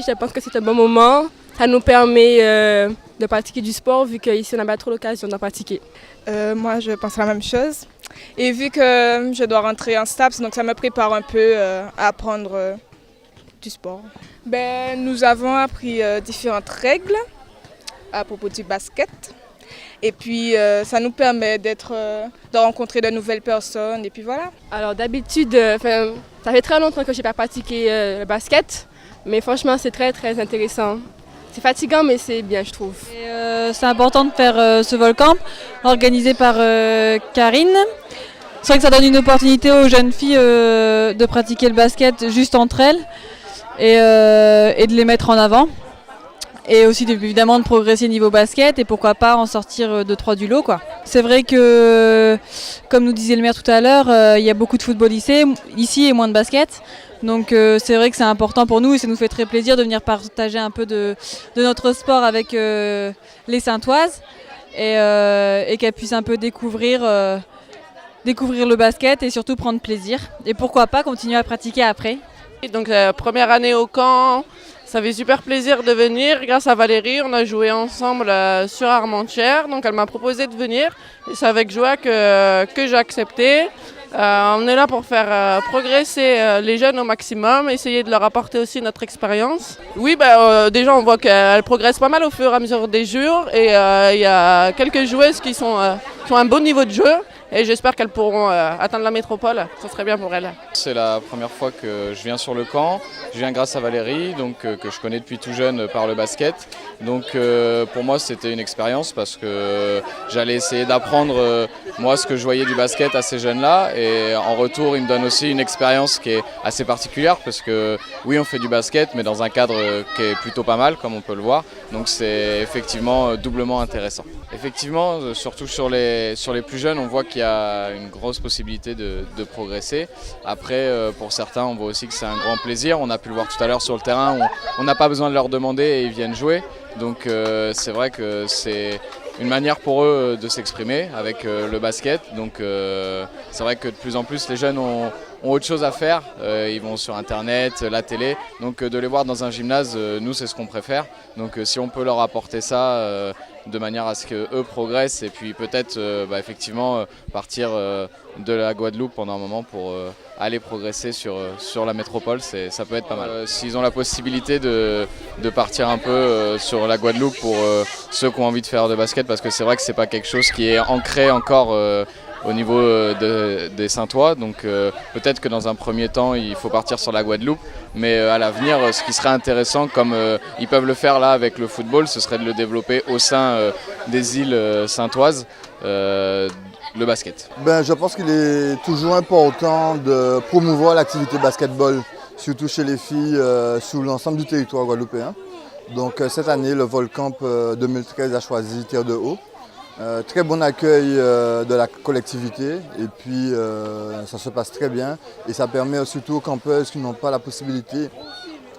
je pense que c'est un bon moment. Ça nous permet de pratiquer du sport vu qu'ici on n'a pas trop l'occasion d'en pratiquer. Moi, je pense la même chose. Et vu que je dois rentrer en STAPS, donc ça me prépare un peu à apprendre du sport. Nous avons appris différentes règles à propos du basket. Et puis, ça nous permet de rencontrer de nouvelles personnes. Et puis voilà. Alors d'habitude, ça fait très longtemps que je n'ai pas pratiqué le basket. Mais franchement, c'est très, très intéressant. C'est fatigant, mais c'est bien, je trouve. C'est important de faire ce volcamp organisé par Karine. C'est vrai que ça donne une opportunité aux jeunes filles de pratiquer le basket juste entre elles et de les mettre en avant. Et aussi évidemment de progresser niveau basket et pourquoi pas en sortir 2-3 du lot, quoi. C'est vrai que, comme nous disait le maire tout à l'heure, il y a beaucoup de football ici et moins de basket. Donc c'est vrai que c'est important pour nous et ça nous fait très plaisir de venir partager un peu de notre sport avec les Saintoises et qu'elles puissent un peu découvrir le basket et surtout prendre plaisir. Et pourquoi pas continuer à pratiquer après. Donc première année au camp, ça fait super plaisir de venir. Grâce à Valérie, on a joué ensemble sur Armentières. Donc elle m'a proposé de venir et c'est avec joie que j'ai accepté. On est là pour faire progresser les jeunes au maximum, essayer de leur apporter aussi notre expérience. Oui, déjà on voit qu'elles progressent pas mal au fur et à mesure des jours et il y a quelques joueuses qui ont un bon niveau de jeu et j'espère qu'elles pourront atteindre la métropole, ça serait bien pour elles. C'est la première fois que je viens sur le camp, je viens grâce à Valérie, donc, que je connais depuis tout jeune par le basket. Donc pour moi c'était une expérience parce que j'allais essayer d'apprendre moi ce que je voyais du basket à ces jeunes-là et en retour ils me donnent aussi une expérience qui est assez particulière parce que oui on fait du basket mais dans un cadre qui est plutôt pas mal comme on peut le voir, donc c'est effectivement doublement intéressant. Effectivement, surtout sur les plus jeunes, on voit qu'il y a une grosse possibilité de progresser. Après, pour certains, on voit aussi que c'est un grand plaisir. On a pu le voir tout à l'heure sur le terrain, on n'a pas besoin de leur demander et ils viennent jouer. Donc c'est vrai que c'est une manière pour eux de s'exprimer avec le basket. Donc c'est vrai que de plus en plus, les jeunes ont autre chose à faire. Ils vont sur Internet, la télé. Donc de les voir dans un gymnase, nous, c'est ce qu'on préfère. Donc si on peut leur apporter ça de manière à ce qu'eux progressent et puis peut-être effectivement partir de la Guadeloupe pendant un moment pour aller progresser sur la métropole, ça peut être pas mal. S'ils ont la possibilité de partir un peu sur la Guadeloupe pour ceux qui ont envie de faire de basket, parce que c'est vrai que c'est pas quelque chose qui est ancré encore au niveau des Saintois, donc peut-être que dans un premier temps il faut partir sur la Guadeloupe, mais à l'avenir ce qui serait intéressant, comme ils peuvent le faire là avec le football, ce serait de le développer au sein des îles saintoises, le basket. Je pense qu'il est toujours important de promouvoir l'activité basketball, surtout chez les filles sur l'ensemble du territoire guadeloupéen. Donc cette année, le Volcamp 2013 a choisi Terre de Haut. Très bon accueil de la collectivité et puis ça se passe très bien et ça permet surtout aux campeuses qui n'ont pas la possibilité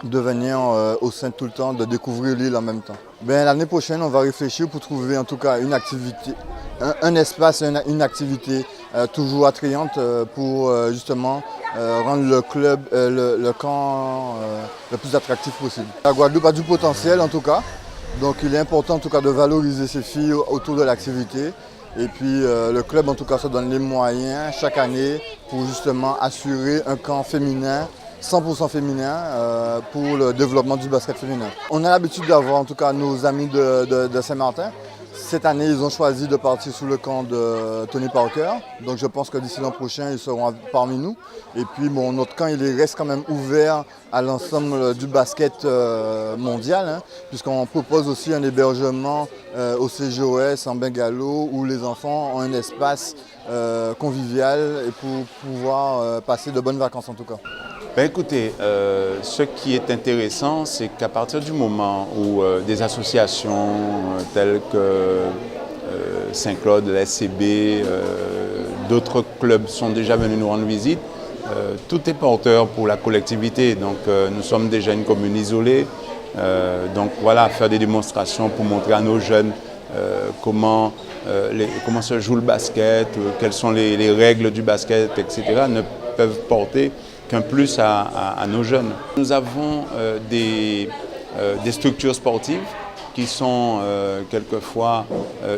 de venir au sein tout le temps, de découvrir l'île en même temps. L'année prochaine, on va réfléchir pour trouver en tout cas une activité, un espace, une activité toujours attrayante pour justement rendre le club, le camp le plus attractif possible. La Guadeloupe a du potentiel en tout cas. Donc il est important en tout cas de valoriser ces filles autour de l'activité. Et puis le club en tout cas se donne les moyens chaque année pour justement assurer un camp féminin, 100% féminin pour le développement du basket féminin. On a l'habitude d'avoir en tout cas nos amis de Saint-Martin. Cette année, ils ont choisi de partir sous le camp de Tony Parker. Donc je pense que d'ici l'an prochain, ils seront parmi nous. Et puis notre camp, il reste quand même ouvert à l'ensemble du basket mondial, puisqu'on propose aussi un hébergement au CGOS en bungalow où les enfants ont un espace convivial et pour pouvoir passer de bonnes vacances en tout cas. Écoutez, ce qui est intéressant, c'est qu'à partir du moment où des associations telles que Saint-Claude, la SCB, d'autres clubs sont déjà venus nous rendre visite, tout est porteur pour la collectivité. Donc nous sommes déjà une commune isolée. Donc voilà, faire des démonstrations pour montrer à nos jeunes comment se joue le basket, quelles sont les règles du basket, etc. ne peuvent porter qu'un plus à nos jeunes. Nous avons des des structures sportives qui sont quelquefois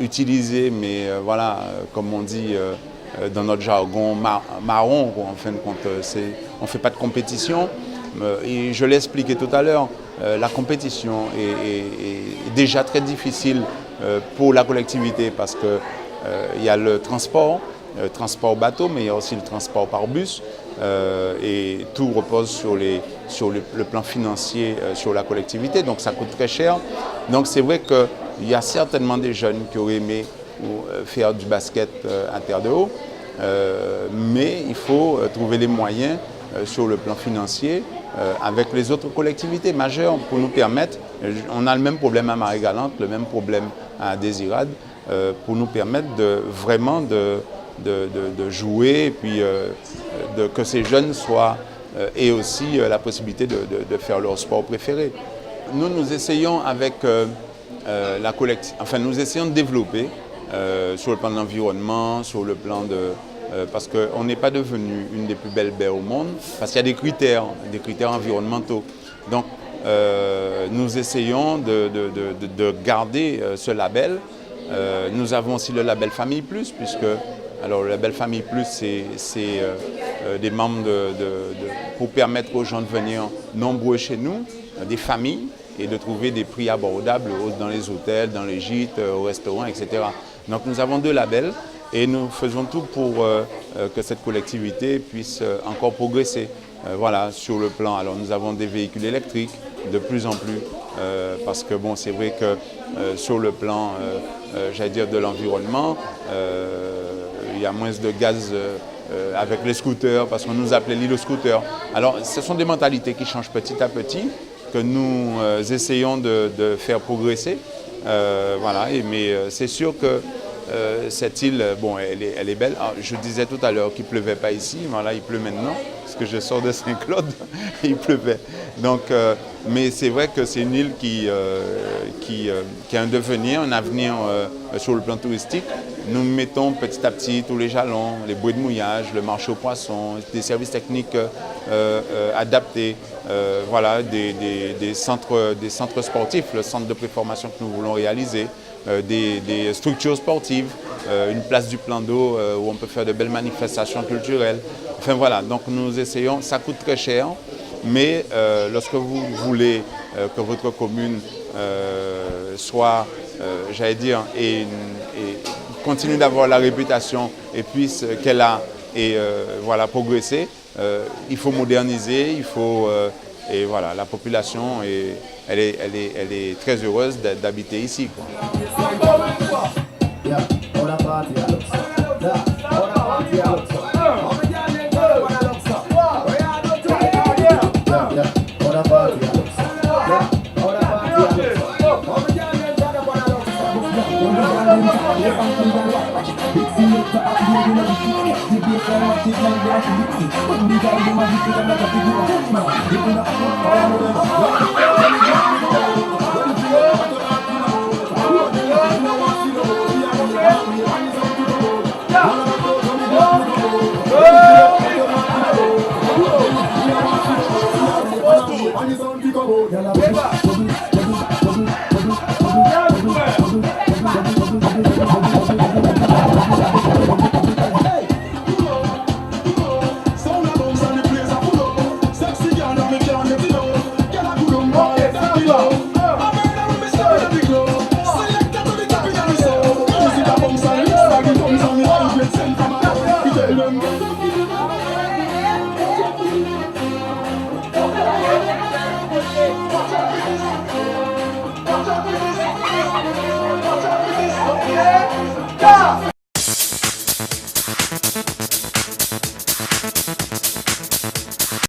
utilisées, mais voilà, comme on dit dans notre jargon, marron, quoi. En fin de compte, on ne fait pas de compétition. Et je l'ai expliqué tout à l'heure, la compétition est déjà très difficile pour la collectivité parce qu'il y a le transport bateau, mais il y a aussi le transport par bus. Et tout repose sur le plan financier sur la collectivité, donc ça coûte très cher. Donc c'est vrai qu'il y a certainement des jeunes qui auraient aimé faire du basket à Terre de Haut, mais il faut trouver les moyens sur le plan financier avec les autres collectivités majeures pour nous permettre, on a le même problème à Marie-Galante, le même problème à Désirade, pour nous permettre vraiment de jouer et puis que ces jeunes aient aussi la possibilité de faire leur sport préféré. Nous essayons avec la collecte, enfin nous essayons de développer sur le plan de l'environnement, sur le plan parce qu'on n'est pas devenu une des plus belles baies au monde, parce qu'il y a des critères environnementaux. Donc nous essayons de garder ce label. Nous avons aussi le label Famille Plus, puisque alors, le label Famille Plus, c'est des membres pour permettre aux gens de venir nombreux chez nous, des familles, et de trouver des prix abordables dans les hôtels, dans les gîtes, au restaurant, etc. Donc nous avons 2 labels et nous faisons tout pour que cette collectivité puisse encore progresser. Voilà, sur le plan. Alors nous avons des véhicules électriques de plus en plus, parce que bon, c'est vrai que sur le plan, j'allais dire, de l'environnement, il y a moins de gaz avec les scooters, parce qu'on nous appelait l'île aux scooters. Alors ce sont des mentalités qui changent petit à petit, que nous essayons de faire progresser. Voilà, mais c'est sûr que cette île, bon, elle est belle. Alors, je disais tout à l'heure qu'il ne pleuvait pas ici, voilà, il pleut maintenant, parce que je sors de Saint-Claude, il pleuvait. Donc, mais c'est vrai que c'est une île qui a un devenir, un avenir sur le plan touristique. Nous mettons petit à petit tous les jalons, les bouées de mouillage, le marché aux poissons, des services techniques adaptés, voilà, des centres sportifs, le centre de préformation que nous voulons réaliser, des structures sportives, une place du plan d'eau où on peut faire de belles manifestations culturelles. Enfin voilà, donc nous essayons, ça coûte très cher, mais lorsque vous voulez que votre commune soit, j'allais dire, et continue d'avoir la réputation et puisse qu'elle a et voilà, progresser, il faut moderniser, il faut et voilà, la population elle est très heureuse d'habiter ici, quoi.